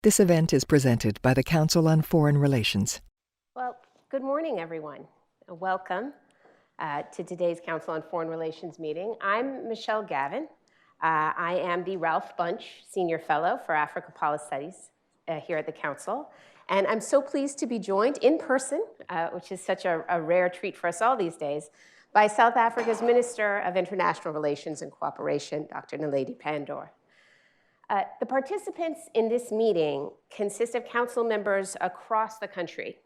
This event is presented by the Council on Foreign Relations. Well, good morning, everyone. Welcome to today's Council on Foreign Relations meeting. I'm Michelle Gavin. I am the Ralph Bunche Senior Fellow for Africa Policy Studies here at the Council. And I'm so pleased to be joined in person, which is such a rare treat for us all these days, by South Africa's Minister of International Relations and Cooperation, Dr. Naledi Pandor. The participants in this meeting consist of council members across the country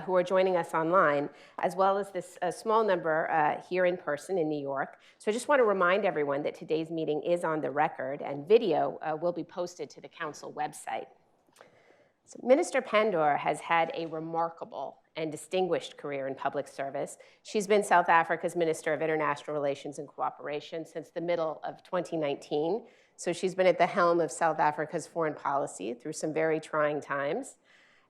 who are joining us online, as well as this small number here in person in New York. So I just want to remind everyone that today's meeting is on the record, and video will be posted to the council website. So Minister Pandor has had a remarkable and distinguished career in public service. She's been South Africa's Minister of International Relations and Cooperation since the middle of 2019. So she's been at the helm of South Africa's foreign policy through some very trying times.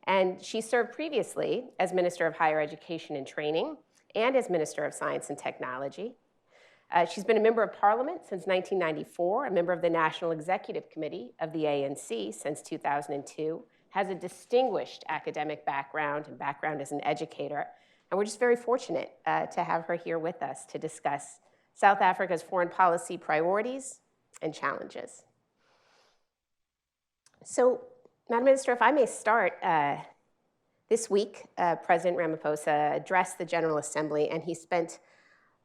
And she served previously as Minister of Higher Education and Training and as Minister of Science and Technology. She's been a member of Parliament since 1994, a member of the National Executive Committee of the ANC since 2002, has a distinguished academic background and background as an educator. And we're just very fortunate to have her here with us to discuss South Africa's foreign policy priorities and challenges. So, Madam Minister, if I may start, this week, President Ramaphosa addressed the General Assembly, and he spent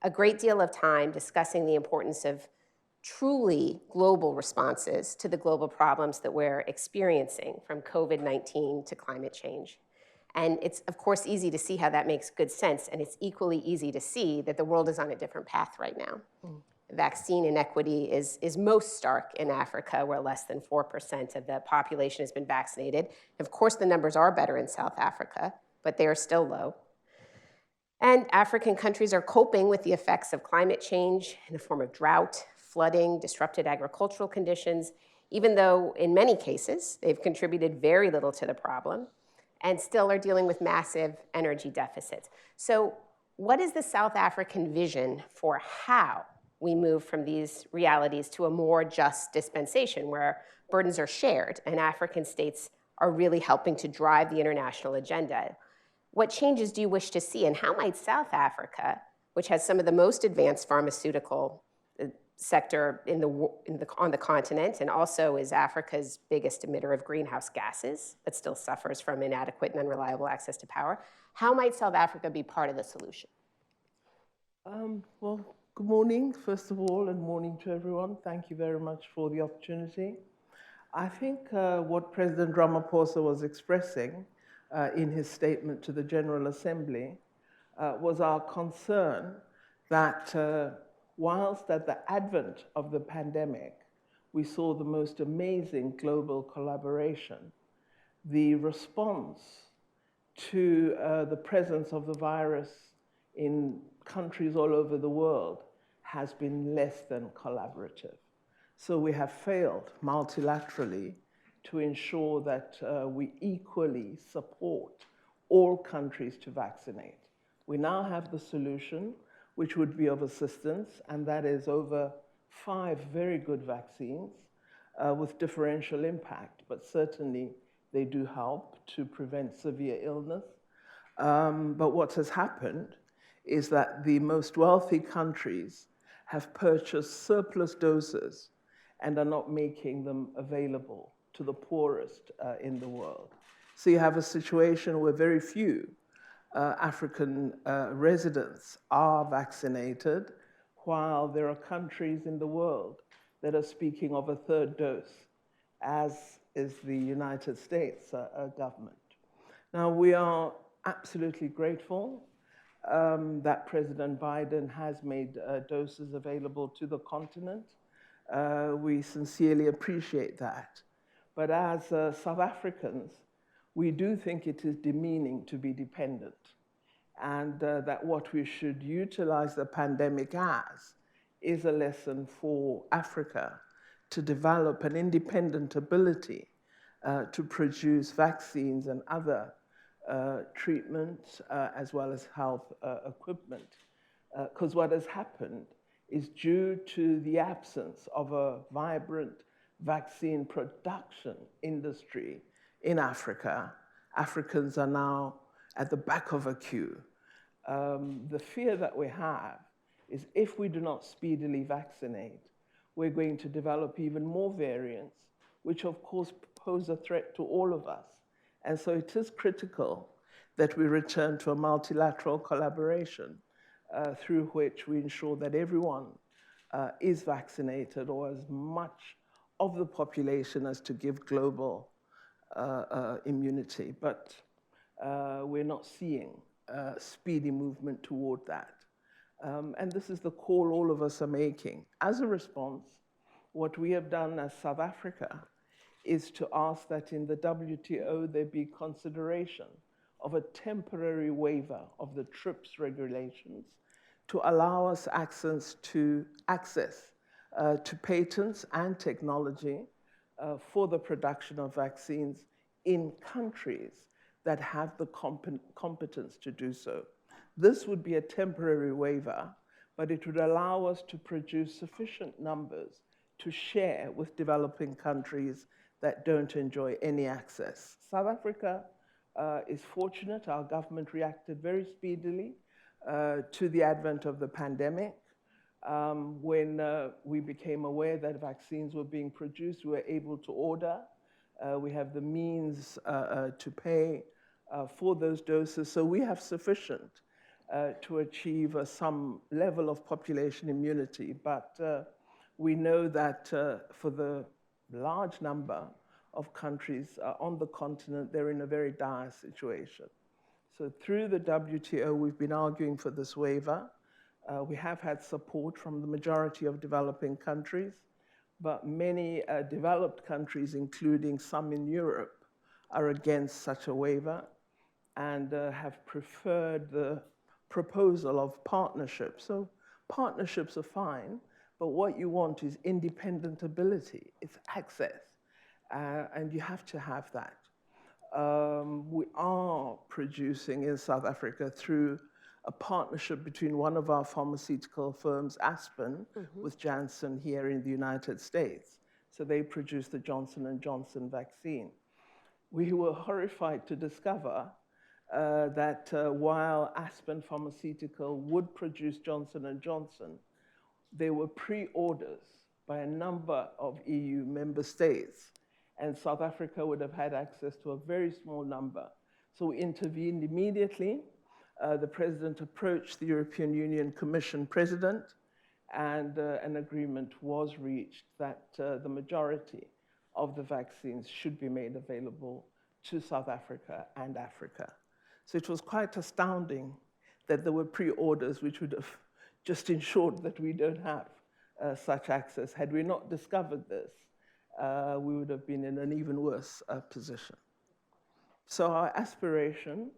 a great deal of time discussing the importance of truly global responses to the global problems that we're experiencing, from COVID-19 to climate change. And it's, of course, easy to see how that makes good sense, and it's equally easy to see that the world is on a different path right now. Vaccine inequity is most stark in Africa, where less than 4% of the population has been vaccinated. Of course, the numbers are better in South Africa, but they are still low. And African countries are coping with the effects of climate change in the form of drought, flooding, disrupted agricultural conditions, even though in many cases they've contributed very little to the problem and still are dealing with massive energy deficits. So what is the South African vision for how we move from these realities to a more just dispensation where burdens are shared and African states are really helping to drive the international agenda? What changes do you wish to see, and how might South Africa, which has some of the most advanced pharmaceutical sector on the continent and also is Africa's biggest emitter of greenhouse gases, but still suffers from inadequate and unreliable access to power, how might South Africa be part of the solution? Well, good morning, first of all, and morning to everyone. Thank you very much for the opportunity. I think what President Ramaphosa was expressing in his statement to the General Assembly was our concern that whilst at the advent of the pandemic, we saw the most amazing global collaboration, the response to the presence of the virus in countries all over the world has been less than collaborative. So we have failed multilaterally to ensure that we equally support all countries to vaccinate. We now have the solution, which would be of assistance, and that is over 5 very good vaccines with differential impact, but certainly they do help to prevent severe illness. But what has happened is that the most wealthy countries have purchased surplus doses and are not making them available to the poorest in the world. So you have a situation where very few African residents are vaccinated, while there are countries in the world that are speaking of a third dose, as is the United States government. Now, we are absolutely grateful that President Biden has made doses available to the continent. We sincerely appreciate that. But as South Africans, we do think it is demeaning to be dependent, and that what we should utilize the pandemic as is a lesson for Africa to develop an independent ability to produce vaccines and other treatments as well as health equipment. Because what has happened is, due to the absence of a vibrant vaccine production industry in Africa, Africans are now at the back of a queue. The fear that we have is if we do not speedily vaccinate, we're going to develop even more variants, which of course pose a threat to all of us. And so it is critical that we return to a multilateral collaboration through which we ensure that everyone is vaccinated, or as much of the population as to give global immunity. But we're not seeing speedy movement toward that. And this is the call all of us are making. As a response, what we have done as South Africa is to ask that in the WTO there be consideration of a temporary waiver of the TRIPS regulations to allow us access to patents and technology for the production of vaccines in countries that have the competence to do so. This would be a temporary waiver, but it would allow us to produce sufficient numbers to share with developing countries that don't enjoy any access. South Africa is fortunate. Our government reacted very speedily to the advent of the pandemic. When we became aware that vaccines were being produced, we were able to order. We have the means to pay for those doses, so we have sufficient to achieve some level of population immunity. But we know that for the large number of countries on the continent, they're in a very dire situation. So through the WTO, we've been arguing for this waiver. We have had support from the majority of developing countries, but many developed countries, including some in Europe, are against such a waiver and have preferred the proposal of partnerships. So partnerships are fine, but what you want is independent ability, it's access, and you have to have that. We are producing in South Africa through a partnership between one of our pharmaceutical firms, Aspen, with Janssen here in the United States. So they produce the Johnson & Johnson vaccine. We were horrified to discover that while Aspen Pharmaceutical would produce Johnson & Johnson, there were pre-orders by a number of EU member states, and South Africa would have had access to a very small number. So we intervened immediately. The president approached the European Union Commission president, and an agreement was reached that the majority of the vaccines should be made available to South Africa and Africa. So it was quite astounding that there were pre-orders which would have just ensured that we don't have such access. Had we not discovered this, we would have been in an even worse position. So our aspiration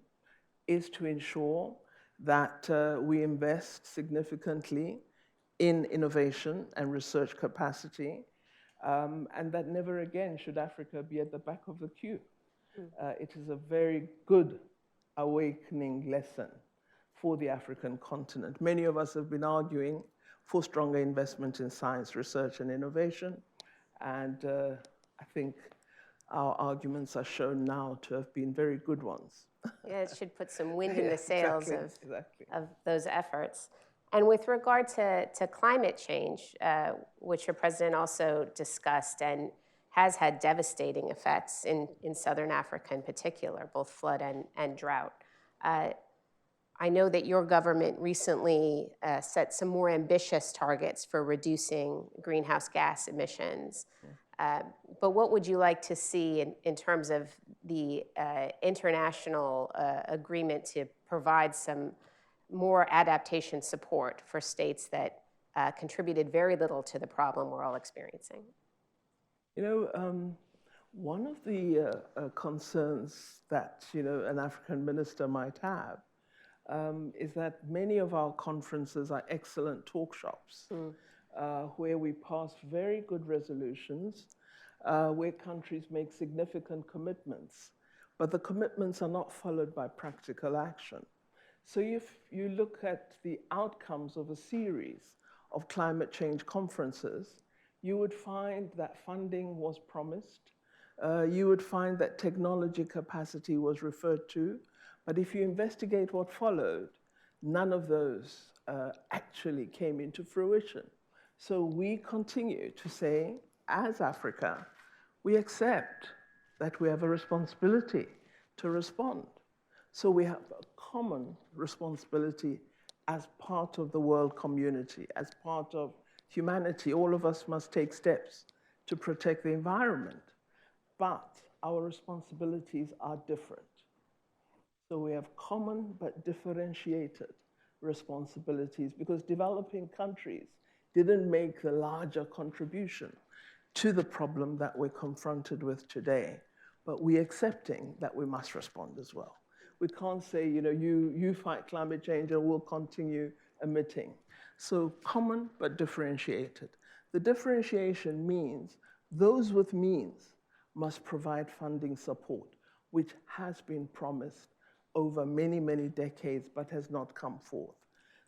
is to ensure that we invest significantly in innovation and research capacity, and that never again should Africa be at the back of the queue. It is a very good awakening lesson for the African continent. Many of us have been arguing for stronger investment in science, research, and innovation, and I think our arguments are shown now to have been very good ones. Yeah, it should put some wind in the sails exactly. of those efforts. And with regard to climate change, which your president also discussed and has had devastating effects in Southern Africa in particular, both flood and drought. I know that your government recently set some more ambitious targets for reducing greenhouse gas emissions. But what would you like to see in terms of the international agreement to provide some more adaptation support for states that contributed very little to the problem we're all experiencing? You know, one of the concerns that an African minister might have is that many of our conferences are excellent talk shops where we pass very good resolutions, where countries make significant commitments, but the commitments are not followed by practical action. So if you look at the outcomes of a series of climate change conferences, you would find that funding was promised you would find that technology capacity was referred to, but if you investigate what followed, none of those actually came into fruition. So we continue to say, as Africa, we accept that we have a responsibility to respond. So we have a common responsibility as part of the world community, as part of humanity. All of us must take steps to protect the environment, but our responsibilities are different. So we have common but differentiated responsibilities because developing countries didn't make the larger contribution to the problem that we're confronted with today, but we're accepting that we must respond as well. We can't say, you fight climate change and we'll continue emitting. So common but differentiated. The differentiation means those with means must provide funding support, which has been promised over many, many decades, but has not come forth.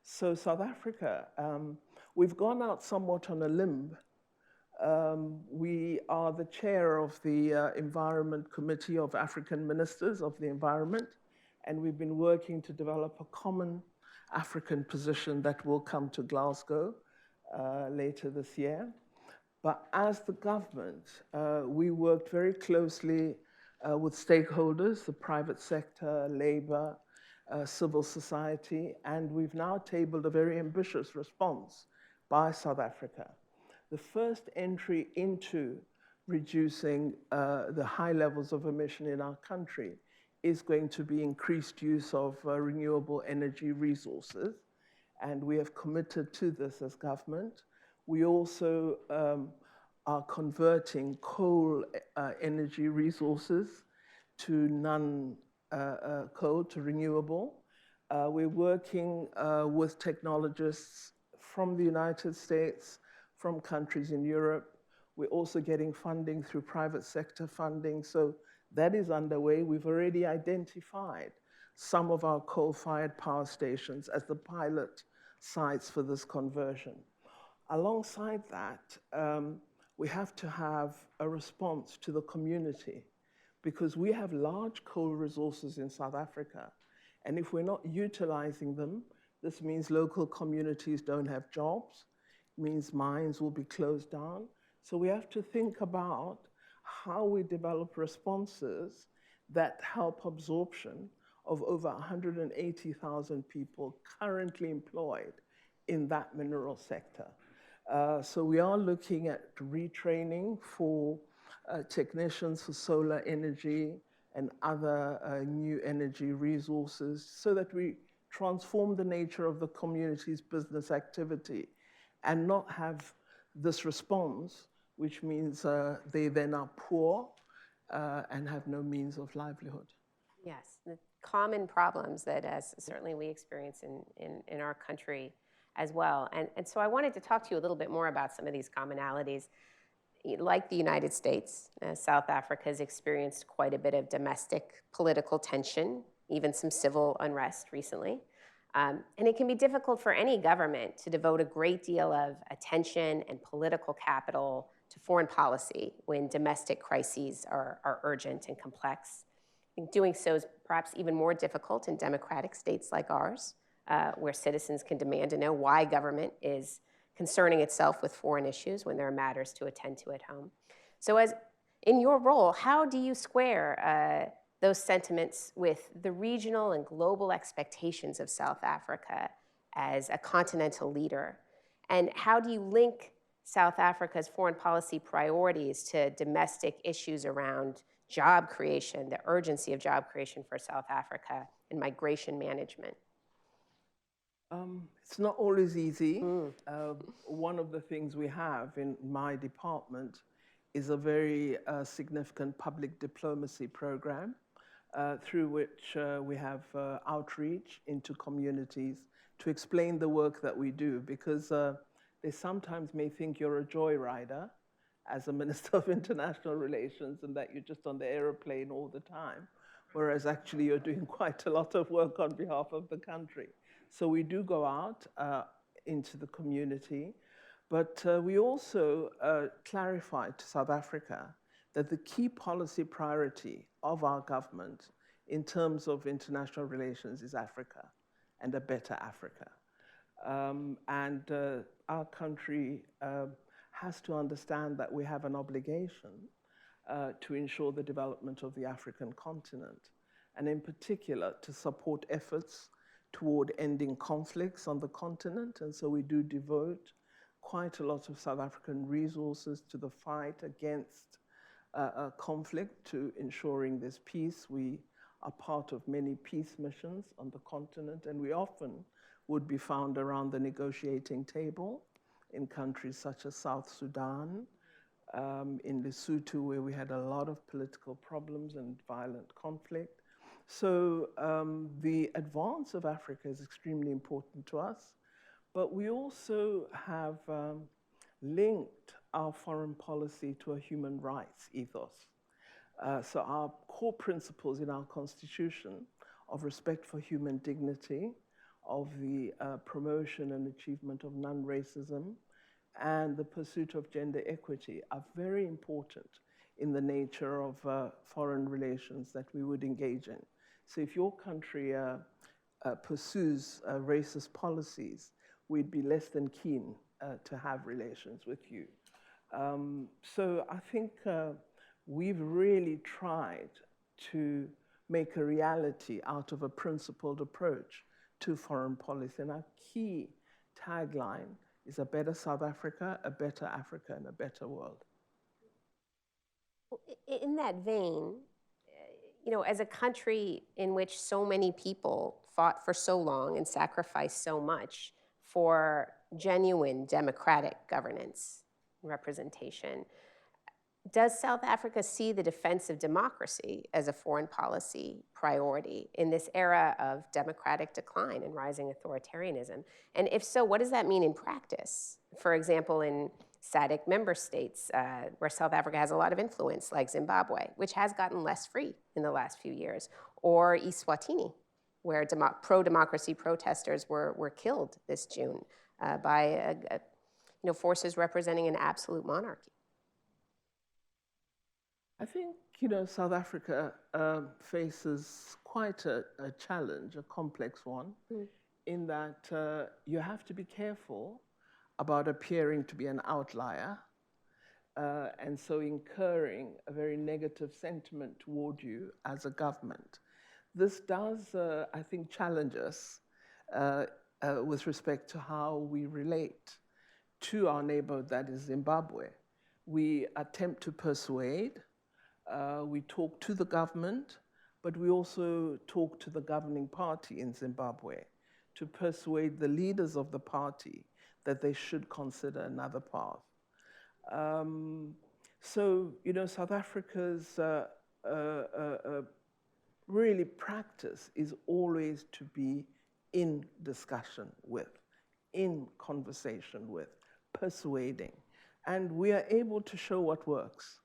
So South Africa, we've gone out somewhat on a limb. We are the chair of the Environment Committee of African Ministers of the Environment, and we've been working to develop a common African position that will come to Glasgow later this year. But as the government, we worked very closely with stakeholders, the private sector, labor, civil society, and we've now tabled a very ambitious response by South Africa. The first entry into reducing the high levels of emission in our country is going to be increased use of renewable energy resources, and we have committed to this as government. We also are converting coal energy resources to non-coal, to renewable. We're working with technologists from the United States, from countries in Europe. We're also getting funding through private sector funding. So that is underway. We've already identified some of our coal-fired power stations as the pilot sites for this conversion. Alongside that, we have to have a response to the community because we have large coal resources in South Africa. And if we're not utilizing them, this means local communities don't have jobs, it means mines will be closed down. So we have to think about how we develop responses that help absorption of over 180,000 people currently employed in that mineral sector. So we are looking at retraining for technicians for solar energy and other new energy resources so that we transform the nature of the community's business activity and not have this response, which means they then are poor and have no means of livelihood. Yes, the common problems that certainly we experience in our country as well. And so I wanted to talk to you a little bit more about some of these commonalities. Like the United States, South Africa has experienced quite a bit of domestic political tension, even some civil unrest recently. And it can be difficult for any government to devote a great deal of attention and political capital to foreign policy when domestic crises are urgent and complex. I think doing so is perhaps even more difficult in democratic states like ours, where citizens can demand to know why government is concerning itself with foreign issues when there are matters to attend to at home. So as in your role, how do you square those sentiments with the regional and global expectations of South Africa as a continental leader? And how do you link South Africa's foreign policy priorities to domestic issues around job creation, the urgency of job creation for South Africa, and migration management? It's not always easy. One of the things we have in my department is a very significant public diplomacy program through which we have outreach into communities to explain the work that we do, because they sometimes may think you're a joyrider as a Minister of International Relations and that you're just on the aeroplane all the time, whereas actually you're doing quite a lot of work on behalf of the country. So we do go out into the community, but we also clarify to South Africa that the key policy priority of our government in terms of international relations is Africa and a better Africa. Our country has to understand that we have an obligation to ensure the development of the African continent, and in particular to support efforts toward ending conflicts on the continent. And so we do devote quite a lot of South African resources to the fight against conflict, to ensuring there's peace. We are part of many peace missions on the continent, and we often would be found around the negotiating table in countries such as South Sudan, in Lesotho, where we had a lot of political problems and violent conflict. So the advance of Africa is extremely important to us, but we also have linked our foreign policy to a human rights ethos. So our core principles in our constitution of respect for human dignity, of the promotion and achievement of non-racism, and the pursuit of gender equity are very important in the nature of foreign relations that we would engage in. So if your country pursues racist policies, we'd be less than keen to have relations with you. So I think we've really tried to make a reality out of a principled approach to foreign policy. And our key tagline is a better South Africa, a better Africa, and a better world. In that vein, as a country in which so many people fought for so long and sacrificed so much for genuine democratic governance and representation, does South Africa see the defense of democracy as a foreign policy priority in this era of democratic decline and rising authoritarianism? And if so, what does that mean in practice? For example, in SADC member states where South Africa has a lot of influence, like Zimbabwe, which has gotten less free in the last few years, or Eswatini, where pro-democracy protesters were killed this June by forces representing an absolute monarchy. I think, South Africa faces quite a challenge, a complex one, in that you have to be careful about appearing to be an outlier, and so incurring a very negative sentiment toward you as a government. This does, I think, challenge us with respect to how we relate to our neighbor, that is Zimbabwe. We attempt to persuade, we talk to the government, but we also talk to the governing party in Zimbabwe to persuade the leaders of the party that they should consider another path. So, South Africa's really practice is always to be in discussion with, in conversation with, persuading. And we are able to show what works.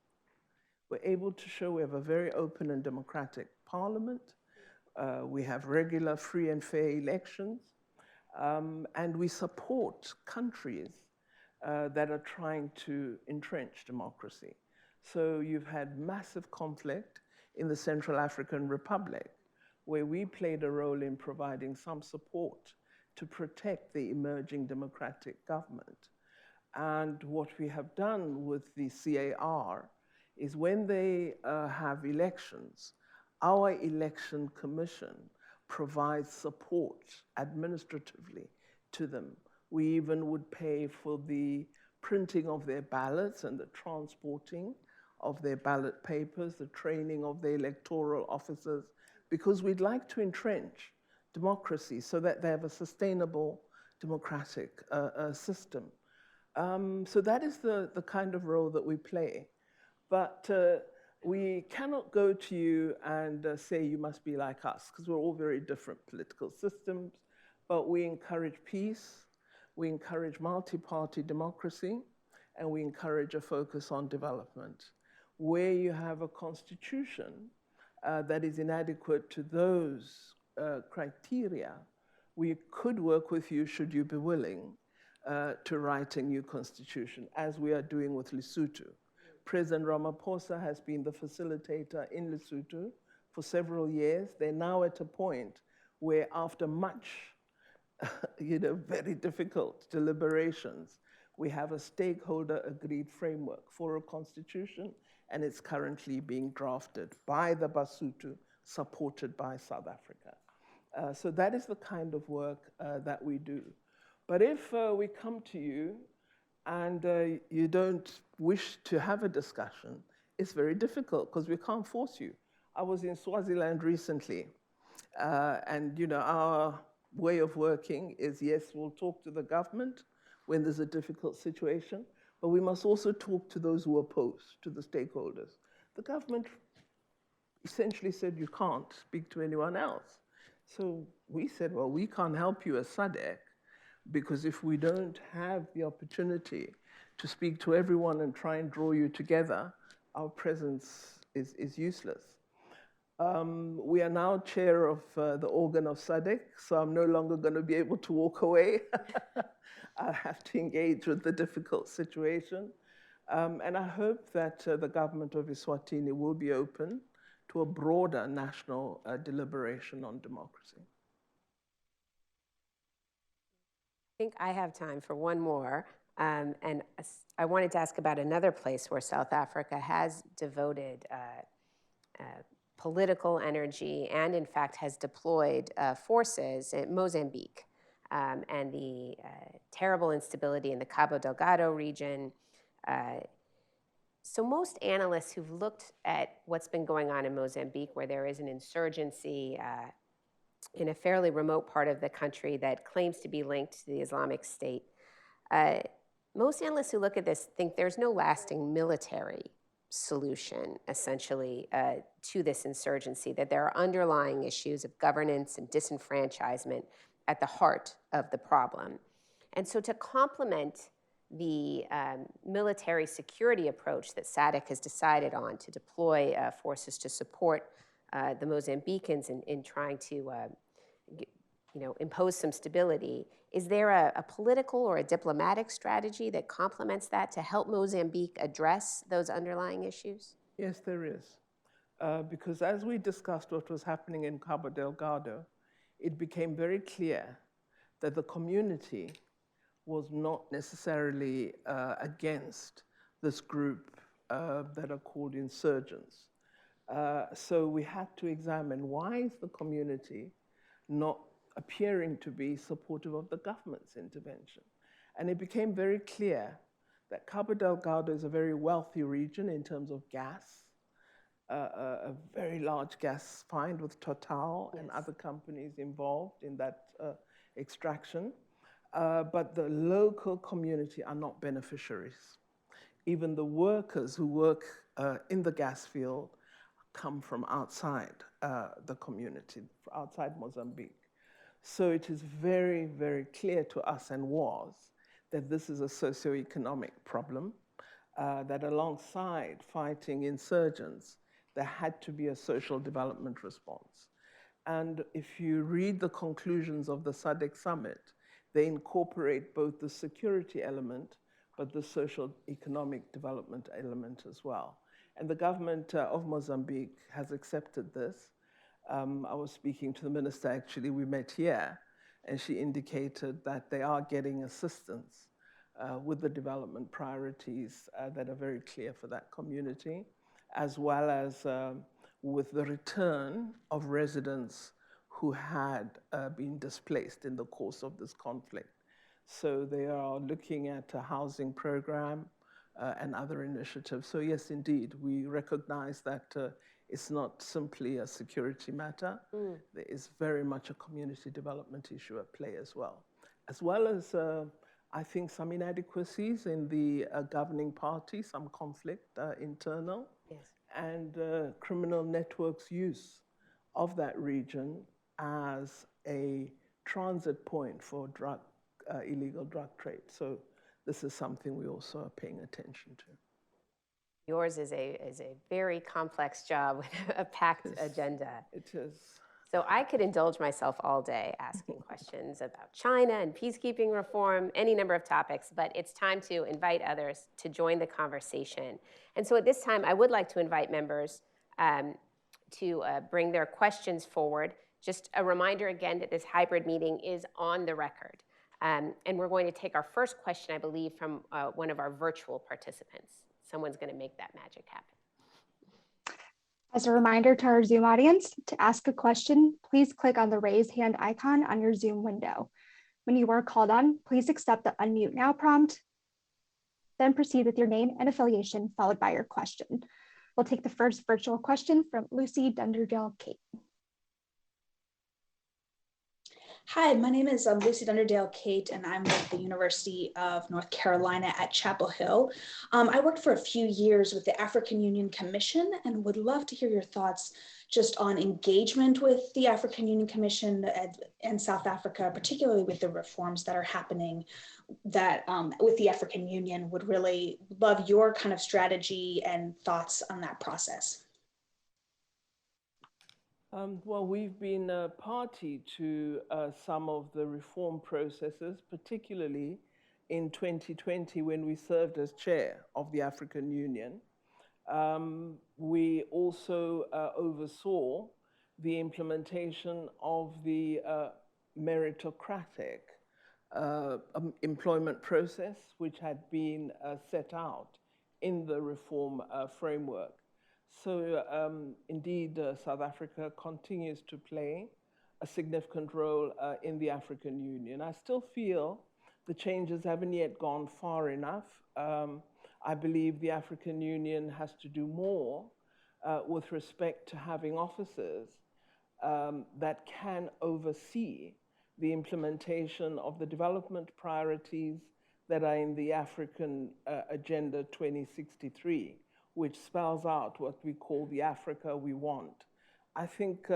We're able to show we have a very open and democratic parliament. We have regular, free and fair elections. And we support countries that are trying to entrench democracy. So you've had massive conflict in the Central African Republic, where we played a role in providing some support to protect the emerging democratic government. And what we have done with the CAR is when they have elections, our election commission provides support administratively to them. We even would pay for the printing of their ballots and the transporting of their ballot papers, the training of the electoral officers, because we'd like to entrench democracy so that they have a sustainable democratic system. So that is the kind of role that we play. But we cannot go to you and say you must be like us, because we're all very different political systems. But we encourage peace, we encourage multi-party democracy, and we encourage a focus on development. Where you have a constitution that is inadequate to those criteria, we could work with you, should you be willing, to write a new constitution, as we are doing with Lesotho, President Ramaphosa has been the facilitator in Lesotho for several years. They're now at a point where, after much, very difficult deliberations, we have a stakeholder-agreed framework for a constitution, and it's currently being drafted by the Basotho, supported by South Africa. So that is the kind of work that we do. But if we come to you and you don't wish to have a discussion, it's very difficult because we can't force you. I was in Swaziland recently, and our way of working is, yes, we'll talk to the government when there's a difficult situation, but we must also talk to those who oppose, to the stakeholders. The government essentially said you can't speak to anyone else. So we said, well, we can't help you as SADC, because if we don't have the opportunity to speak to everyone and try and draw you together, our presence is useless. We are now chair of the organ of SADC, so I'm no longer going to be able to walk away. I have to engage with the difficult situation. And I hope that the government of Eswatini will be open to a broader national deliberation on democracy. I think I have time for one more. And I wanted to ask about another place where South Africa has devoted political energy and, in fact, has deployed forces in Mozambique, and the terrible instability in the Cabo Delgado region. So most analysts who've looked at what's been going on in Mozambique, where there is an insurgency in a fairly remote part of the country that claims to be linked to the Islamic State, most analysts who look at this think there's no lasting military solution, essentially, to this insurgency, that there are underlying issues of governance and disenfranchisement at the heart of the problem. And so to complement the military security approach that SADC has decided on to deploy forces to support the Mozambicans in trying to impose some stability, is there a political or a diplomatic strategy that complements that to help Mozambique address those underlying issues? Yes, there is. Because as we discussed what was happening in Cabo Delgado, it became very clear that the community was not necessarily against this group that are called insurgents. So we had to examine, why is the community not appearing to be supportive of the government's intervention? And it became very clear that Cabo Delgado is a very wealthy region in terms of gas, a very large gas find with Total and other companies involved in that extraction. But the local community are not beneficiaries. Even the workers who work in the gas field come from outside the community, outside Mozambique. So it is very, very clear to us, and was, that this is a socioeconomic problem, that alongside fighting insurgents, there had to be a social development response. And if you read the conclusions of the SADC summit, they incorporate both the security element, but the social economic development element as well. And the government of Mozambique has accepted this. I was speaking to the minister, actually, we met here, and she indicated that they are getting assistance with the development priorities that are very clear for that community, as well as with the return of residents who had been displaced in the course of this conflict. So they are looking at a housing program and other initiatives. So yes, indeed, we recognize that it's not simply a security matter. There is very much a community development issue at play as well as I think some inadequacies in the governing party, some conflict internal, and criminal networks' use of that region as a transit point for illegal drug trade. So this is something we also are paying attention to. Yours is a very complex job with a packed agenda. It is. So I could indulge myself all day asking questions about China and peacekeeping reform, any number of topics, but it's time to invite others to join the conversation. And so at this time, I would like to invite members to bring their questions forward. Just a reminder again that this hybrid meeting is on the record. And we're going to take our first question, I believe, from one of our virtual participants. Someone's going to make that magic happen. As a reminder to our Zoom audience, to ask a question, please click on the raise hand icon on your Zoom window. When you are called on, please accept the unmute now prompt, then proceed with your name and affiliation followed by your question. We'll take the first virtual question from Lucy Dunderdale-Kate. Hi, my name is Lucy Dunderdale-Kate, and I'm with the University of North Carolina at Chapel Hill. I worked for a few years with the African Union Commission and would love to hear your thoughts just on engagement with the African Union Commission and South Africa, particularly with the reforms that are happening that with the African Union. Would really love your kind of strategy and thoughts on that process. Well, we've been a party to some of the reform processes, particularly in 2020 when we served as chair of the African Union. We also oversaw the implementation of the meritocratic employment process, which had been set out in the reform framework. So indeed, South Africa continues to play a significant role in the African Union. I still feel the changes haven't yet gone far enough. I believe the African Union has to do more with respect to having officers that can oversee the implementation of the development priorities that are in the African Agenda 2063. Which spells out what we call the Africa we want. I think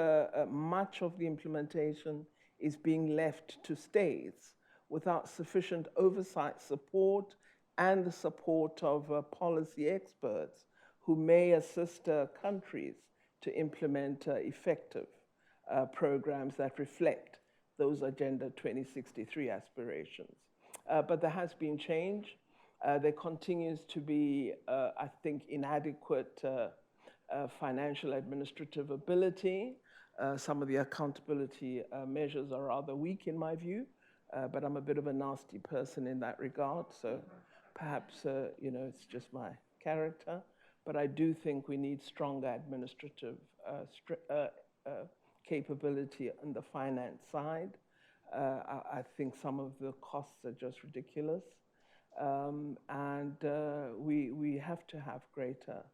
much of the implementation is being left to states without sufficient oversight support and the support of policy experts who may assist countries to implement effective programs that reflect those Agenda 2063 aspirations. But there has been change. There continues to be, I think, inadequate financial administrative ability. Some of the accountability measures are rather weak in my view, but I'm a bit of a nasty person in that regard. So perhaps, it's just my character. But I do think we need stronger administrative capability on the finance side. I think some of the costs are just ridiculous. We have to have greater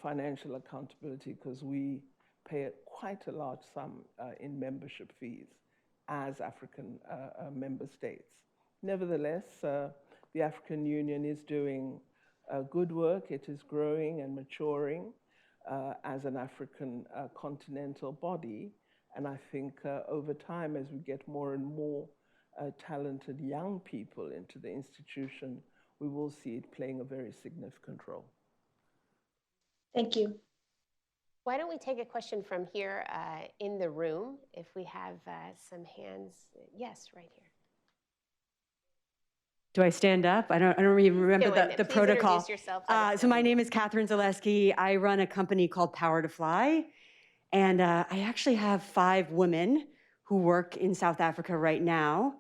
financial accountability because we pay quite a large sum in membership fees as African member states. Nevertheless, the African Union is doing good work. It is growing and maturing as an African continental body. And I think over time, as we get more and more talented young people into the institution, we will see it playing a very significant role. Thank you. Why don't we take a question from here in the room, if we have some hands. Yes, right here. Do I stand up? I don't even remember the Please protocol. Introduce yourself. So my name is Catherine Zaleski. I run a company called Power to Fly. And I actually have 5 women who work in South Africa right now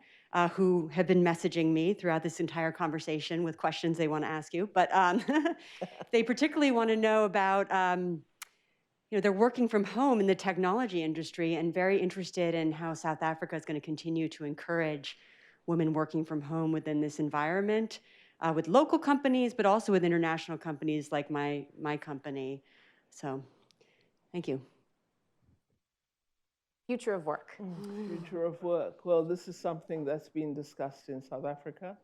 who have been messaging me throughout this entire conversation with questions they want to ask you. But they particularly want to know about, they're working from home in the technology industry and very interested in how South Africa is going to continue to encourage women working from home within this environment with local companies, but also with international companies like my company. So thank you. Future of work. Future of work. Well, this is something that's been discussed in South Africa.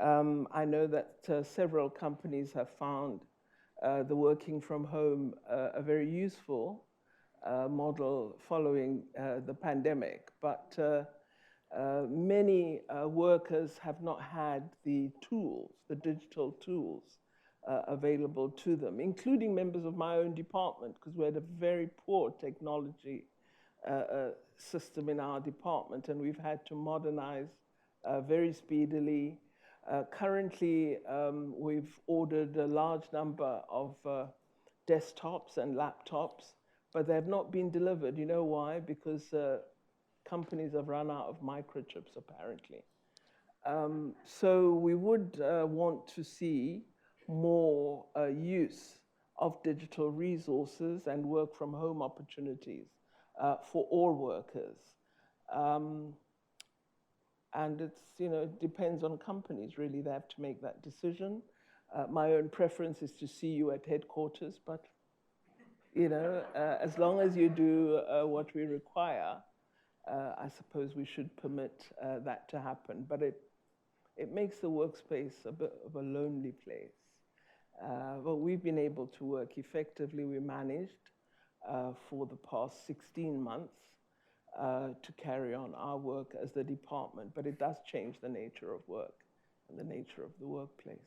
I know that several companies have found the working from home a very useful model following the pandemic, but many workers have not had the tools, the digital tools available to them, including members of my own department, because we had a very poor technology system in our department, and we've had to modernize very speedily. Currently, we've ordered a large number of desktops and laptops, but they have not been delivered. You know why? Because companies have run out of microchips, apparently. So we would want to see more use of digital resources and work from home opportunities for all workers. And it's, it depends on companies, really. They have to make that decision. My own preference is to see you at headquarters, but, as long as you do what we require, I suppose we should permit that to happen. But it makes the workspace a bit of a lonely place. But we've been able to work effectively. We managed for the past 16 months to carry on our work as the department, but it does change the nature of work and the nature of the workplace.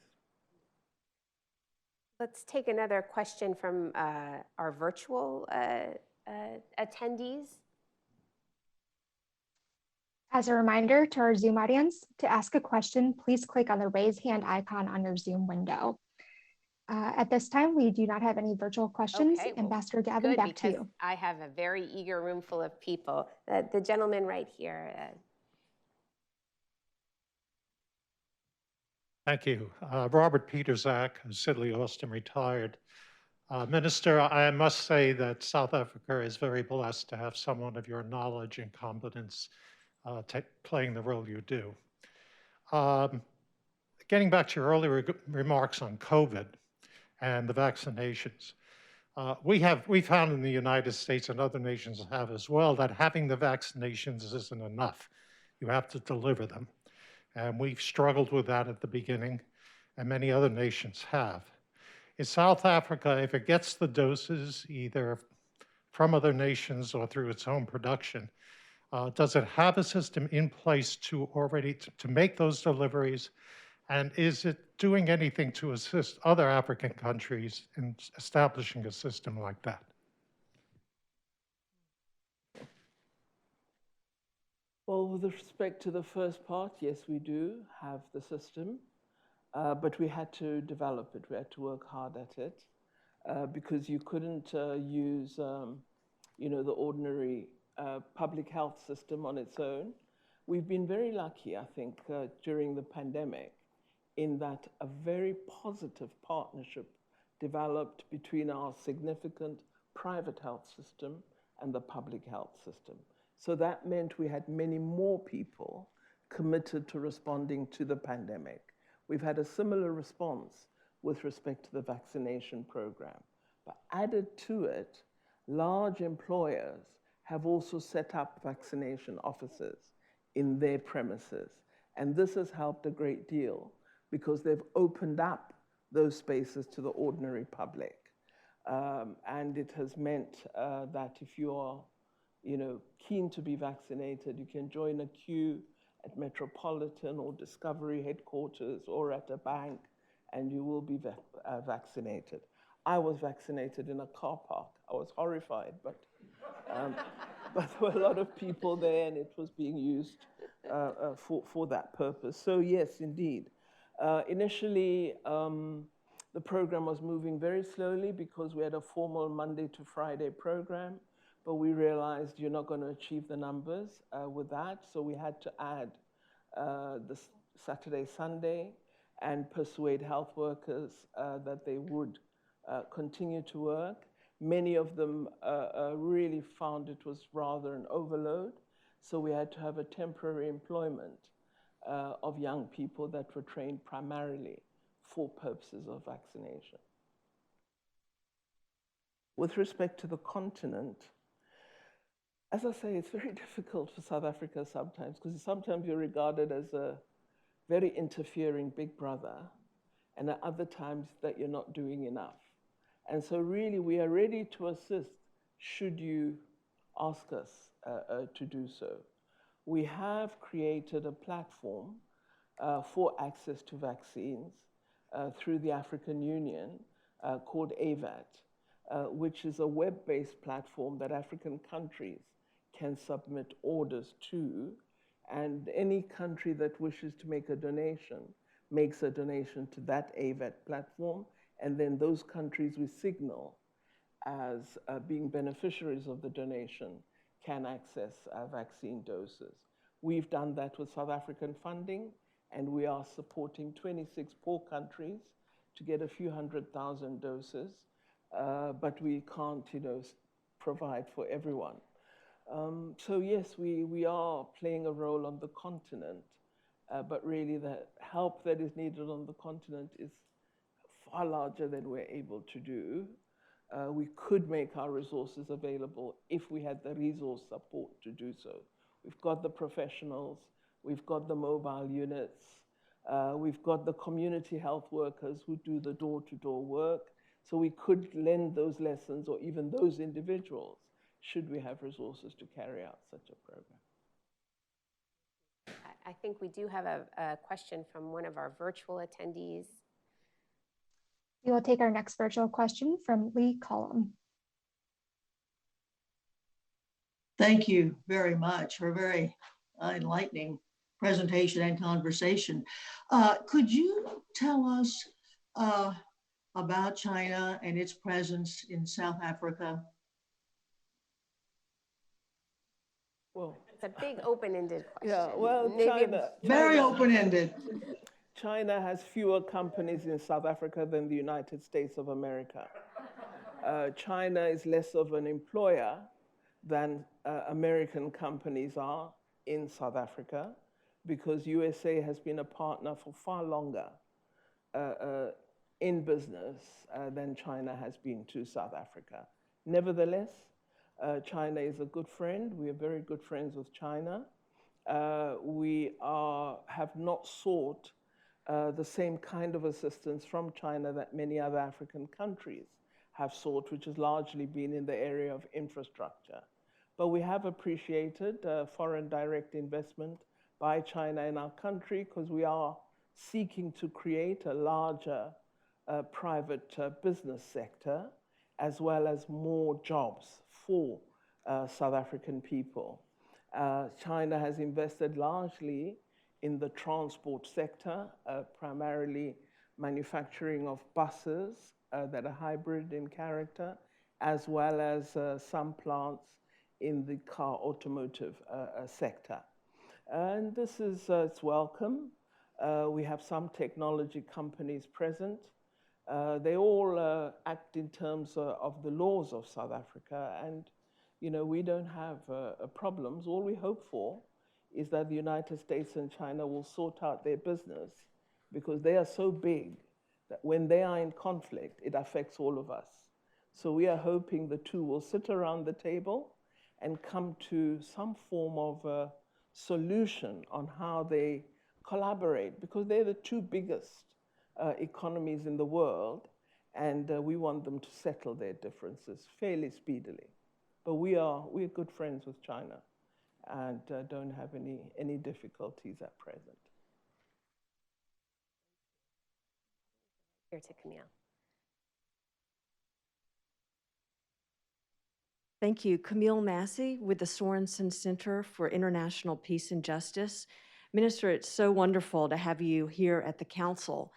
Let's take another question from our virtual attendees. As a reminder to our Zoom audience, to ask a question, please click on the raise hand icon on your Zoom window. At this time, we do not have any virtual questions. Okay, well, Ambassador Gavin, back to you. I have a very eager room full of people. The gentleman right here. Thank you. Robert Peterzak, Sidley Austin, retired. Minister, I must say that South Africa is very blessed to have someone of your knowledge and competence playing the role you do. Getting back to your earlier remarks on COVID and the vaccinations, we found in the United States, and other nations have as well, that having the vaccinations isn't enough. You have to deliver them. And we've struggled with that at the beginning, and many other nations have. In South Africa, if it gets the doses either from other nations or through its own production, does it have a system in place to make those deliveries? And is it doing anything to assist other African countries in establishing a system like that? Well, with respect to the first part, yes, we do have the system, but we had to develop it. We had to work hard at it because you couldn't use, the ordinary public health system on its own. We've been very lucky, I think, during the pandemic, in that a very positive partnership developed between our significant private health system and the public health system. So that meant we had many more people committed to responding to the pandemic. We've had a similar response with respect to the vaccination program. But added to it, large employers have also set up vaccination offices in their premises. And this has helped a great deal because they've opened up those spaces to the ordinary public. And it has meant that if you are keen to be vaccinated, you can join a queue at Metropolitan or Discovery headquarters or at a bank, and you will be vaccinated. I was vaccinated in a car park. I was horrified, but there were a lot of people there, and it was being used for that purpose. So yes, indeed. Initially, the program was moving very slowly because we had a formal Monday to Friday program. But we realized you're not going to achieve the numbers with that. So we had to add the Saturday, Sunday, and persuade health workers that they would continue to work. Many of them really found it was rather an overload. So we had to have a temporary employment of young people that were trained primarily for purposes of vaccination. With respect to the continent, as I say, it's very difficult for South Africa sometimes because sometimes you're regarded as a very interfering big brother, and at other times that you're not doing enough. And so really we are ready to assist should you ask us to do so. We have created a platform for access to vaccines through the African Union called AVAT, which is a web-based platform that African countries can submit orders to, and any country that wishes to make a donation makes a donation to that AVET platform, and then those countries we signal as being beneficiaries of the donation can access vaccine doses. We've done that with South African funding, and we are supporting 26 poor countries to get a few 100,000 doses, but we can't, provide for everyone. So yes, we are playing a role on the continent, but really the help that is needed on the continent is far larger than we're able to do. We could make our resources available if we had the resource support to do so. We've got the professionals, we've got the mobile units, we've got the community health workers who do the door-to-door work. So we could lend those lessons or even those individuals should we have resources to carry out such a program. I think we do have a question from one of our virtual attendees. We will take our next virtual question from Lee Collum. Thank you very much for a very enlightening presentation and conversation. Could you tell us about China and its presence in South Africa? Well, it's a big open-ended question. Yeah, well, China Very open-ended. China has fewer companies in South Africa than the United States of America. China is less of an employer than American companies are in South Africa, because USA has been a partner for far longer in business than China has been to South Africa. Nevertheless, China is a good friend. We are very good friends with China. We have not sought the same kind of assistance from China that many other African countries have sought, which has largely been in the area of infrastructure. But we have appreciated foreign direct investment by China in our country, because we are seeking to create a larger private business sector, as well as more jobs for South African people. China has invested largely in the transport sector, primarily manufacturing of buses that are hybrid in character, as well as some plants in the car automotive sector. And this is it's welcome. We have some technology companies present. They all act in terms of the laws of South Africa, and we don't have problems. All we hope for is that the United States and China will sort out their business, because they are so big that when they are in conflict, it affects all of us. So we are hoping the two will sit around the table and come to some form of solution on how they collaborate, because they're the two biggest economies in the world, and we want them to settle their differences fairly speedily. But we're good friends with China and don't have any difficulties at present. Here to Camille. Thank you. Camille Massey with the Sorensen Center for International Peace and Justice. Minister, it's so wonderful to have you here at the council.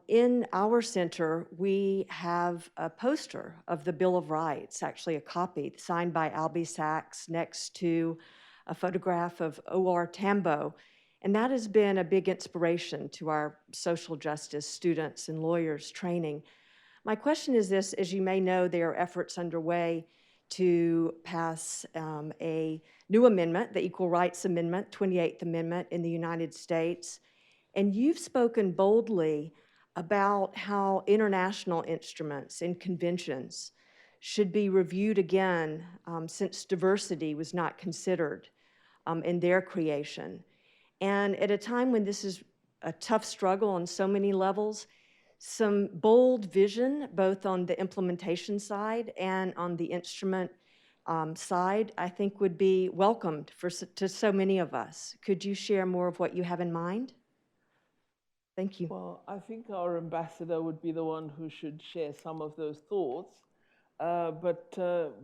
In our center, we have a poster of the Bill of Rights, actually a copy signed by Albie Sachs, next to a photograph of O.R. Tambo. And that has been a big inspiration to our social justice students and lawyers training. My question is this: as you may know, there are efforts underway to pass a new amendment, the Equal Rights Amendment, 28th Amendment in the United States. And you've spoken boldly about how international instruments and conventions should be reviewed again, since diversity was not considered in their creation. And at a time when this is a tough struggle on so many levels, some bold vision, both on the implementation side and on the instrument side, I think would be welcomed to so many of us. Could you share more of what you have in mind? Thank you. Well, I think our ambassador would be the one who should share some of those thoughts. But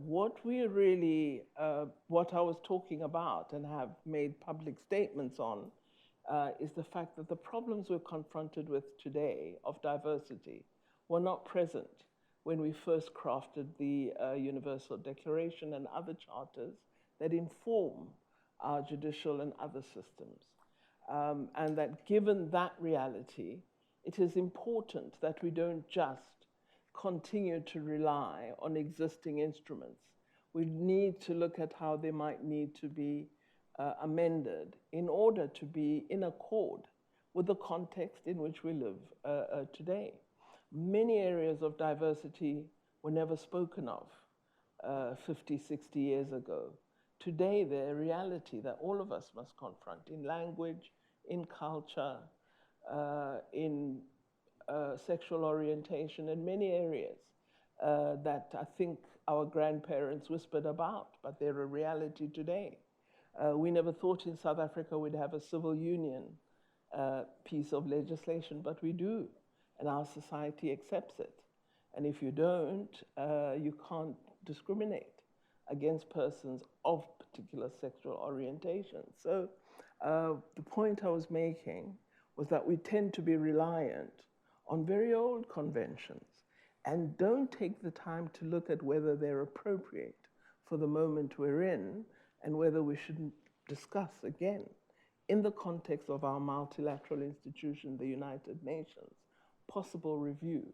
what we really, what I was talking about and have made public statements on is the fact that the problems we're confronted with today of diversity were not present when we first crafted the Universal Declaration and other charters that inform our judicial and other systems. And that given that reality, it is important that we don't just continue to rely on existing instruments. We need to look at how they might need to be amended in order to be in accord with the context in which we live today. Many areas of diversity were never spoken of 50, 60 years ago. Today, they're a reality that all of us must confront in language, in culture, in sexual orientation, and many areas that I think our grandparents whispered about, but they're a reality today. We never thought in South Africa we'd have a civil union piece of legislation, but we do, and our society accepts it. And if you don't, you can't discriminate against persons of particular sexual orientation. So the point I was making was that we tend to be reliant on very old conventions and don't take the time to look at whether they're appropriate for the moment we're in and whether we shouldn't discuss again in the context of our multilateral institution, the United Nations, possible review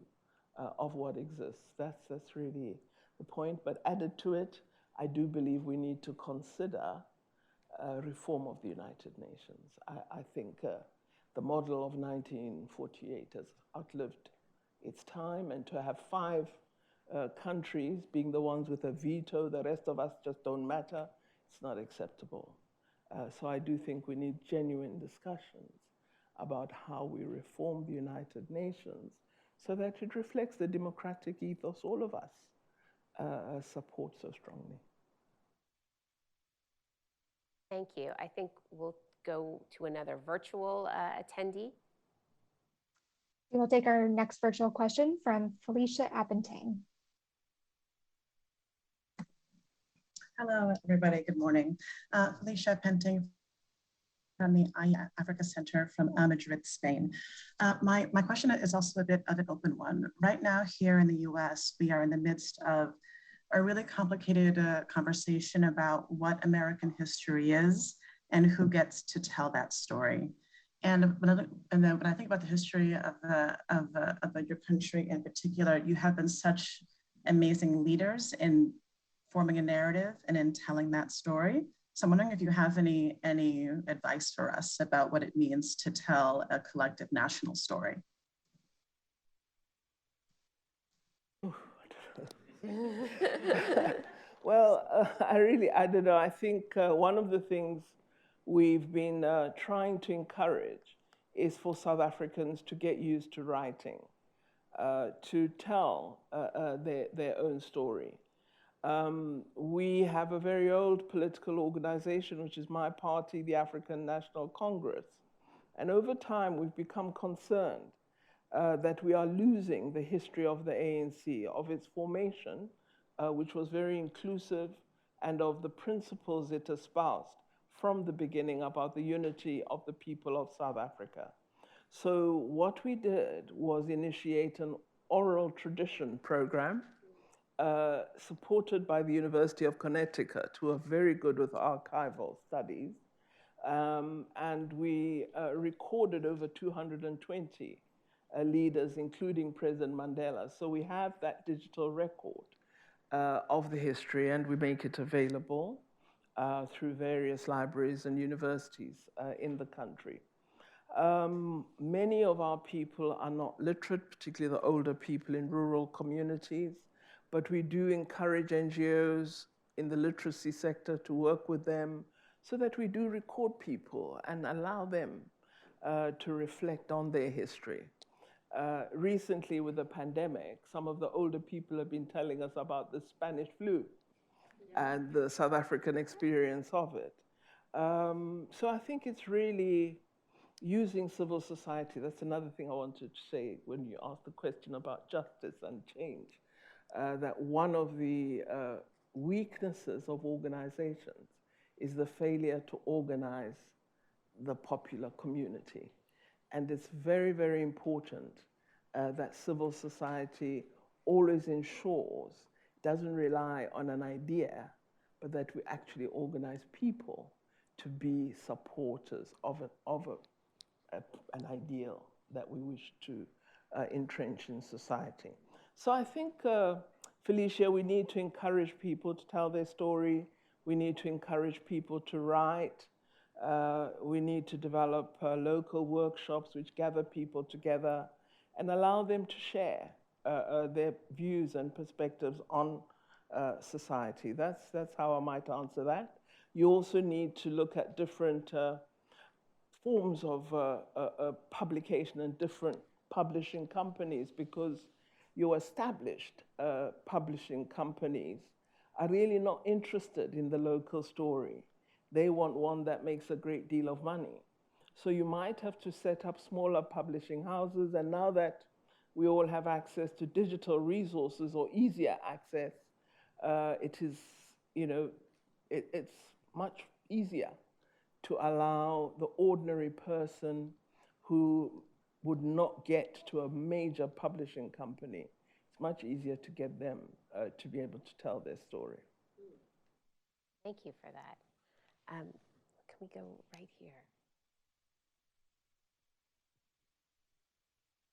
of what exists. That's really the point. But added to it, I do believe we need to consider reform of the United Nations. I think the model of 1948 has outlived its time, and to have 5 countries being the ones with a veto, the rest of us just don't matter, it's not acceptable. So I do think we need genuine discussions about how we reform the United Nations so that it reflects the democratic ethos all of us support so strongly. Thank you. I think we'll go to another virtual attendee. We will take our next virtual question from Felicia Appentang. Hello, everybody. Good morning. Felicia Appentang from the Africa Center from Madrid, Spain. My question is also a bit of an open one. Right now here in the US, we are in the midst of a really complicated conversation about what American history is and who gets to tell that story. And when I think about the history of your country in particular, you have been such amazing leaders in forming a narrative and in telling that story. So I'm wondering if you have any advice for us about what it means to tell a collective national story. Well, I don't know. I think one of the things we've been trying to encourage is for South Africans to get used to writing, to tell their own story. We have a very old political organization, which is my party, the African National Congress. And over time, we've become concerned that we are losing the history of the ANC, of its formation, which was very inclusive, and of the principles it espoused from the beginning about the unity of the people of South Africa. So what we did was initiate an oral tradition program supported by the University of Connecticut, who are very good with archival studies. And we recorded over 220 leaders, including President Mandela. So we have that digital record of the history, and we make it available through various libraries and universities in the country. Many of our people are not literate, particularly the older people in rural communities, but we do encourage NGOs in the literacy sector to work with them so that we do record people and allow them to reflect on their history. Recently, with the pandemic, some of the older people have been telling us about the Spanish flu and the South African experience of it. So I think it's really using civil society. That's another thing I wanted to say when you asked the question about justice and change. that one of the weaknesses of organizations is the failure to organize the popular community. And it's very, very important that civil society always ensures, doesn't rely on an idea, but that we actually organize people to be supporters of an ideal that we wish to entrench in society. So I think, Felicia, we need to encourage people to tell their story. We need to encourage people to write. We need to develop local workshops which gather people together and allow them to share their views and perspectives on society. That's how I might answer that. You also need to look at different forms of publication and different publishing companies, because your established publishing companies are really not interested in the local story. They want one that makes a great deal of money. So you might have to set up smaller publishing houses, and now that we all have access to digital resources or easier access, it is, it's much easier to allow the ordinary person who would not get to a major publishing company. It's much easier to get them to be able to tell their story. Thank you for that. Can we go right here?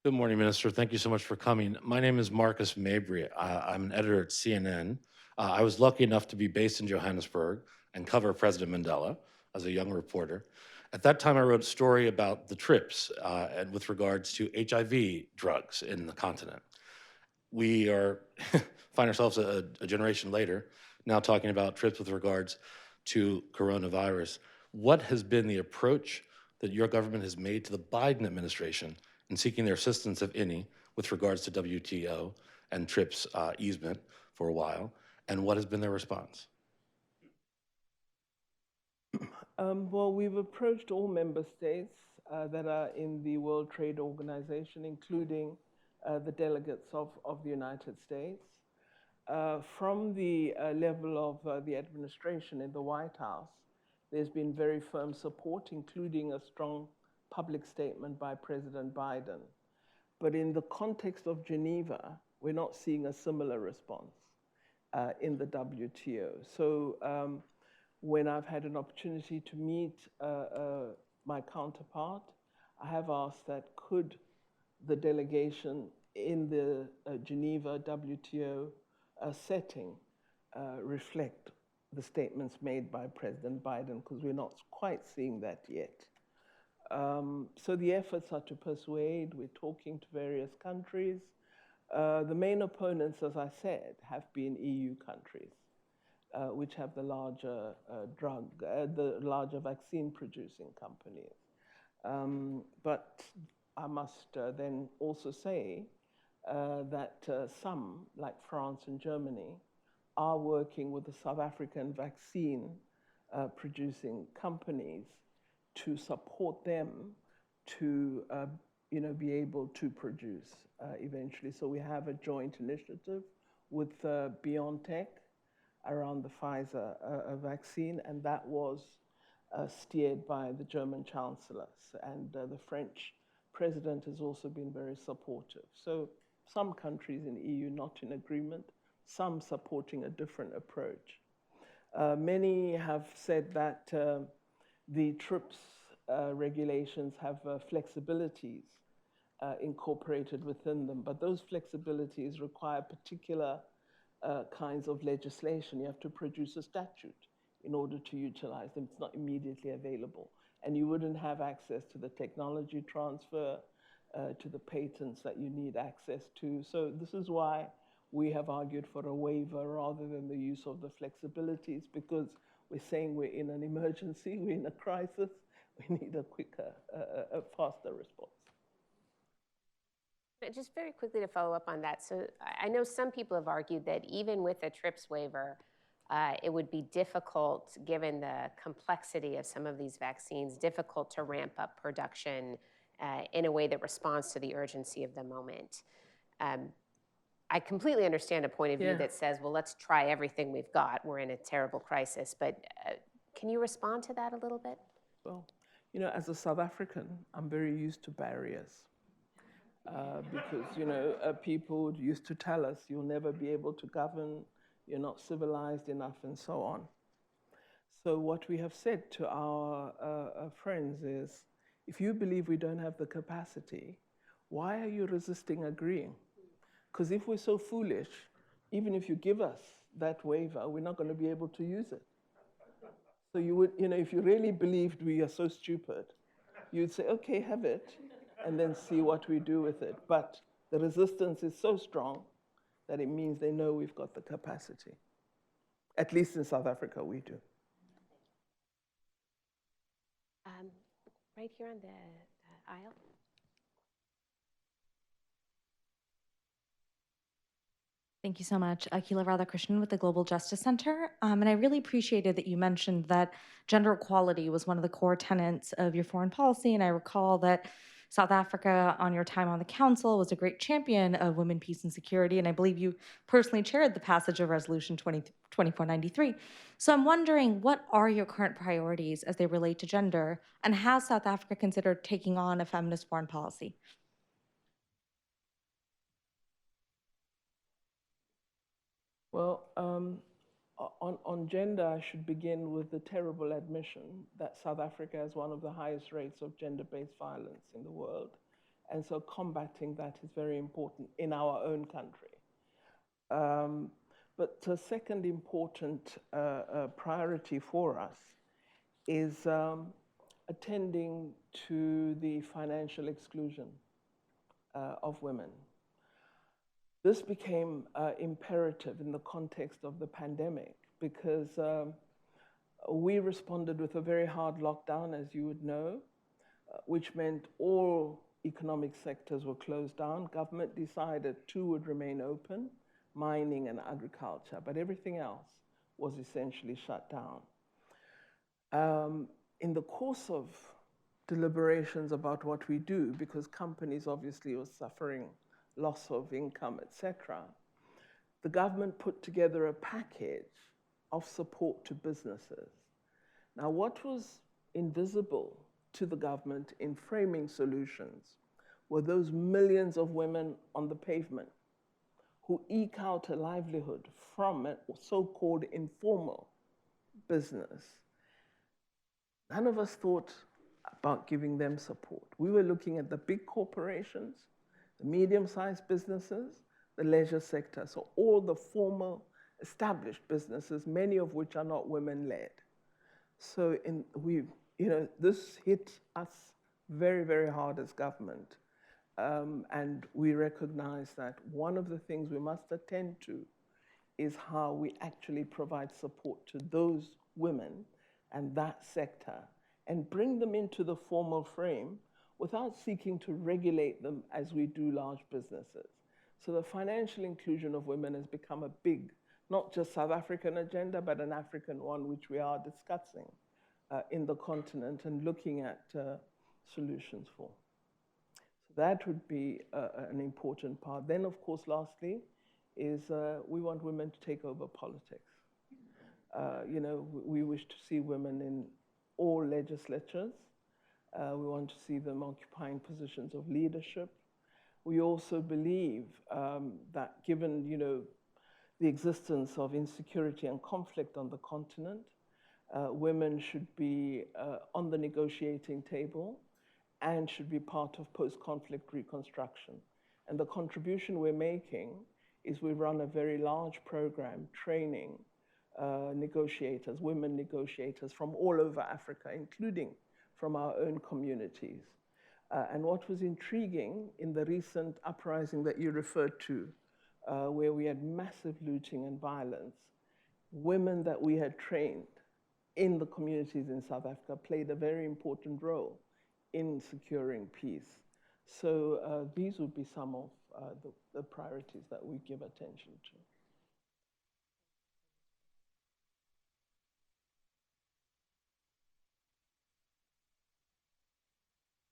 Good morning, Minister. Thank you so much for coming. My name is Marcus Mabry. I'm an editor at CNN. I was lucky enough to be based in Johannesburg and cover President Mandela as a young reporter. At that time, I wrote a story about the TRIPS and with regards to HIV drugs in the continent. We find ourselves a generation later now talking about TRIPS with regards to coronavirus. What has been the approach that your government has made to the Biden administration in seeking their assistance, if any, with regards to WTO and TRIPS easement for a while, and what has been their response? Well, we've approached all member states that are in the World Trade Organization, including the delegates of the United States. From the level of the administration in the White House, there's been very firm support, including a strong public statement by President Biden. But in the context of Geneva, we're not seeing a similar response in the WTO. So when I've had an opportunity to meet my counterpart, I have asked that could the delegation in the Geneva WTO setting reflect the statements made by President Biden, because we're not quite seeing that yet. So the efforts are to persuade. We're talking to various countries. The main opponents, as I said, have been EU countries, which have the larger the larger vaccine-producing companies. But I must then also say that some, like France and Germany, are working with the South African vaccine producing companies to support them to be able to produce eventually. So we have a joint initiative with BioNTech around the Pfizer vaccine, and that was steered by the German Chancellor. And the French President has also been very supportive. So some countries in the EU not in agreement, some supporting a different approach. Many have said that the TRIPS regulations have flexibilities incorporated within them, but those flexibilities require particular kinds of legislation. You have to produce a statute in order to utilize them. It's not immediately available. And you wouldn't have access to the technology transfer, to the patents that you need access to. So this is why we have argued for a waiver rather than the use of the flexibilities, because we're saying we're in an emergency, we're in a crisis, we need a quicker, a faster response. Just very quickly to follow up on that. So I know some people have argued that even with a TRIPS waiver, it would be difficult, given the complexity of some of these vaccines, difficult to ramp up production in a way that responds to the urgency of the moment. I completely understand a point of view Yeah. that says, well, let's try everything we've got. We're in a terrible crisis. But can you respond to that a little bit? Well, you know, as a South African, I'm very used to barriers. Because, you know, people used to tell us, you'll never be able to govern, you're not civilized enough, and so on. So what we have said to our friends is, if you believe we don't have the capacity, why are you resisting agreeing? Because if we're so foolish, even if you give us that waiver, we're not going to be able to use it. So you would, you know, if you really believed we are so stupid, you'd say, okay, have it, and then see what we do with it. But the resistance is so strong that it means they know we've got the capacity. At least in South Africa, we do. Right here on the aisle. Thank you so much. Akila Radhakrishnan with the Global Justice Center. And I really appreciated that you mentioned that gender equality was one of the core tenets of your foreign policy. And I recall that South Africa, on your time on the council, was a great champion of women, peace, and security. And I believe you personally chaired the passage of Resolution 2493. So I'm wondering, what are your current priorities as they relate to gender? And has South Africa considered taking on a feminist foreign policy? Well, on gender, I should begin with the terrible admission that South Africa has one of the highest rates of gender-based violence in the world. And so combating that is very important in our own country. But the second important priority for us is attending to the financial exclusion of women. This became imperative in the context of the pandemic because we responded with a very hard lockdown, as you would know, which meant all economic sectors were closed down. Government decided 2 would remain open, mining and agriculture, but everything else was essentially shut down. In the course of deliberations about what we do, because companies obviously were suffering loss of income, etc., the government put together a package of support to businesses. Now, what was invisible to the government in framing solutions were those millions of women on the pavement who eke out a livelihood from a so-called informal business. None of us thought about giving them support. We were looking at the big corporations, the medium-sized businesses, the leisure sector, so all the formal established businesses, many of which are not women-led. So this hit us very, very hard as government. And we recognize that one of the things we must attend to is how we actually provide support to those women and that sector and bring them into the formal frame without seeking to regulate them as we do large businesses. So the financial inclusion of women has become a big, not just South African agenda, but an African one, which we are discussing in the continent and looking at solutions for. So that would be an important part. Then, of course, lastly, is we want women to take over politics. We wish to see women in all legislatures. We want to see them occupying positions of leadership. We also believe that given, the existence of insecurity and conflict on the continent, women should be on the negotiating table and should be part of post-conflict reconstruction. And the contribution we're making is we run a very large program training negotiators, women negotiators from all over Africa, including from our own communities. And what was intriguing in the recent uprising that you referred to, where we had massive looting and violence, women that we had trained in the communities in South Africa played a very important role in securing peace. So these would be some of the priorities that we give attention to.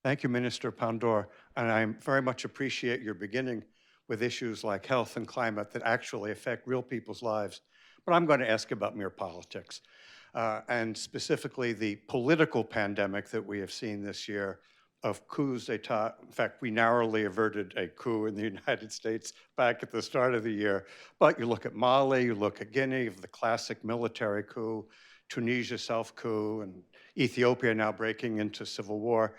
Thank you, Minister Pandor. And I very much appreciate your beginning with issues like health and climate that actually affect real people's lives. But I'm going to ask about mere politics, and specifically the political pandemic that we have seen this year of coups d'etat. In fact, we narrowly averted a coup in the United States back at the start of the year. But you look at Mali, you look at Guinea, the classic military coup, Tunisia self-coup, and Ethiopia now breaking into civil war.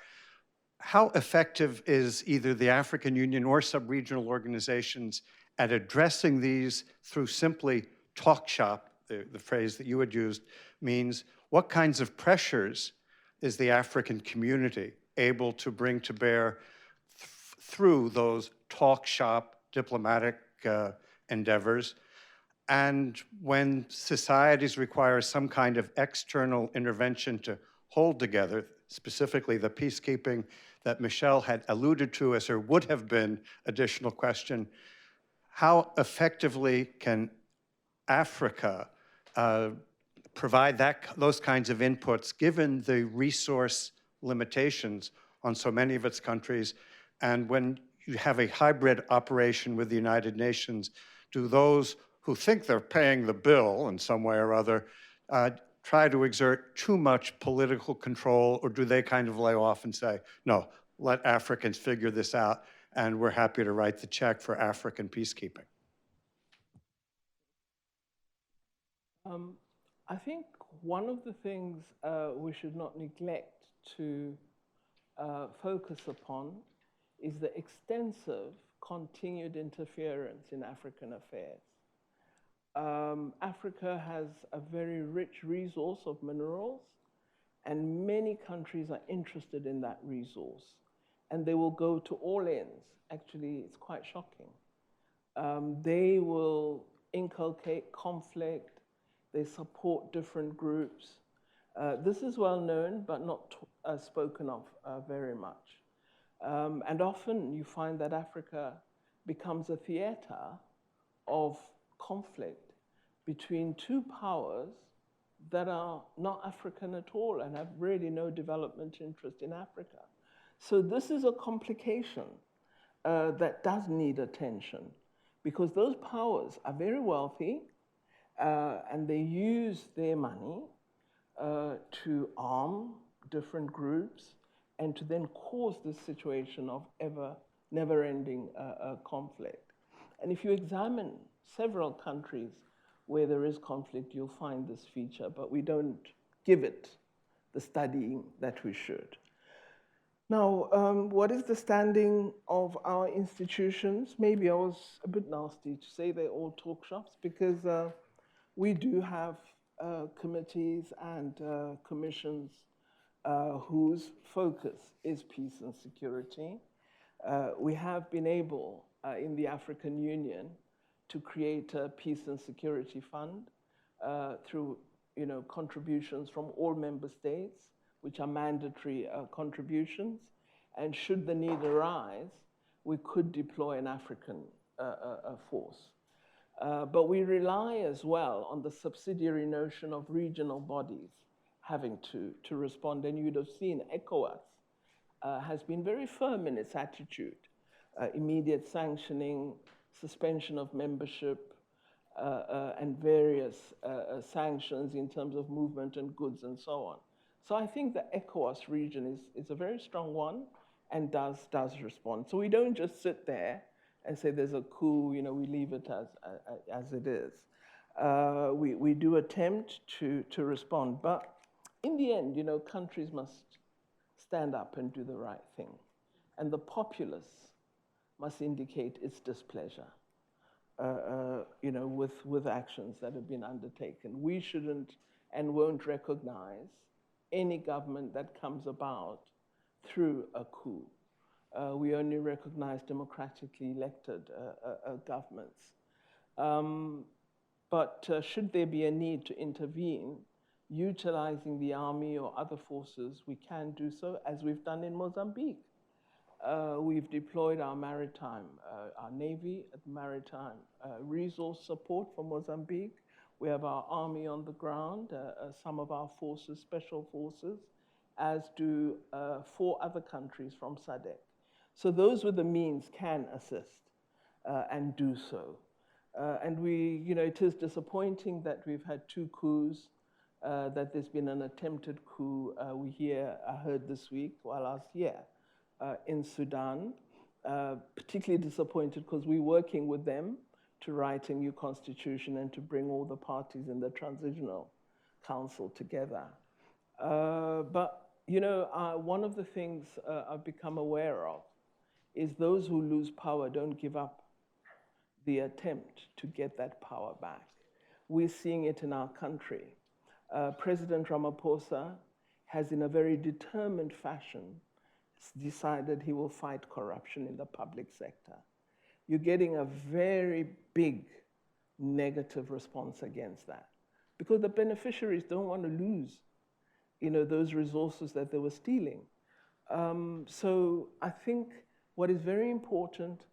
How effective is either the African Union or sub-regional organizations at addressing these through simply talk shop? The phrase that you had used means, what kinds of pressures is the African community able to bring to bear through those talk shop diplomatic endeavors? And when societies require some kind of external intervention to hold together, specifically the peacekeeping that Michelle had alluded to as her would have been additional question, how effectively can Africa provide those kinds of inputs given the resource limitations on so many of its countries? And when you have a hybrid operation with the United Nations, do those who think they're paying the bill in some way or other try to exert too much political control, or do they kind of lay off and say, no, let Africans figure this out, and we're happy to write the check for African peacekeeping? I think one of the things we should not neglect to focus upon is the extensive continued interference in African affairs. Africa has a very rich resource of minerals, and many countries are interested in that resource, and they will go to all ends. Actually, it's quite shocking. They will inculcate conflict. They support different groups. This is well known, but not spoken of very much. And often you find that Africa becomes a theater of conflict between two powers that are not African at all and have really no development interest in Africa. So this is a complication that does need attention, because those powers are very wealthy and they use their money to arm different groups and to then cause this situation of never-ending conflict. And if you examine several countries where there is conflict, you'll find this feature, but we don't give it the studying that we should. Now, what is the standing of our institutions? Maybe I was a bit nasty to say they're all talk shops, because we do have committees and commissions whose focus is peace and security. We have been able, in the African Union, to create a peace and security fund through contributions from all member states, which are mandatory contributions. And should the need arise, we could deploy an African force. But we rely as well on the subsidiary notion of regional bodies having to respond. And you'd have seen ECOWAS has been very firm in its attitude, immediate sanctioning, suspension of membership, and various sanctions in terms of movement and goods and so on. So I think the ECOWAS region is a very strong one and does respond. So we don't just sit there and say there's a coup, we leave it as it is. We do attempt to respond, but in the end, countries must stand up and do the right thing. And the populace must indicate its displeasure, with actions that have been undertaken. We shouldn't and won't recognize any government that comes about through a coup. We only recognize democratically elected governments. But should there be a need to intervene, utilizing the army or other forces, we can do so, as we've done in Mozambique. We've deployed our maritime, our Navy, maritime resource support for Mozambique. We have our army on the ground, some of our forces, special forces, as do 4 other countries from SADC. So those with the means can assist. and do so. And it is disappointing that we've had 2 coups, that there's been an attempted coup, I heard this week while I was here in Sudan. Particularly disappointed because we're working with them to write a new constitution and to bring all the parties in the transitional council together. But one of the things I've become aware of is those who lose power don't give up the attempt to get that power back. We're seeing it in our country. President Ramaphosa has, in a very determined fashion, decided he will fight corruption in the public sector. You're getting a very big negative response against that because the beneficiaries don't want to lose, those resources that they were stealing. So I think what is very important,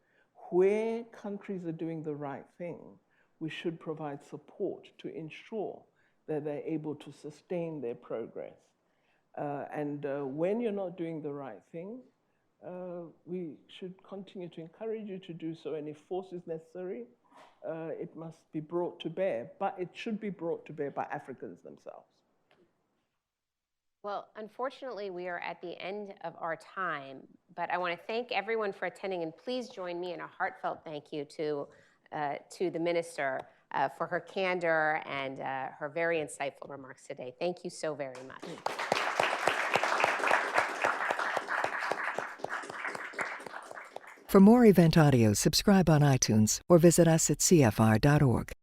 where countries are doing the right thing, we should provide support to ensure that they're able to sustain their progress. And when you're not doing the right thing, we should continue to encourage you to do so. And if force is necessary, it must be brought to bear. But it should be brought to bear by Africans themselves. Well, unfortunately, we are at the end of our time, but I want to thank everyone for attending, and please join me in a heartfelt thank you to the Minister for her candor and her very insightful remarks today. Thank you so very much. For more event audio, subscribe on iTunes or visit us at cfr.org.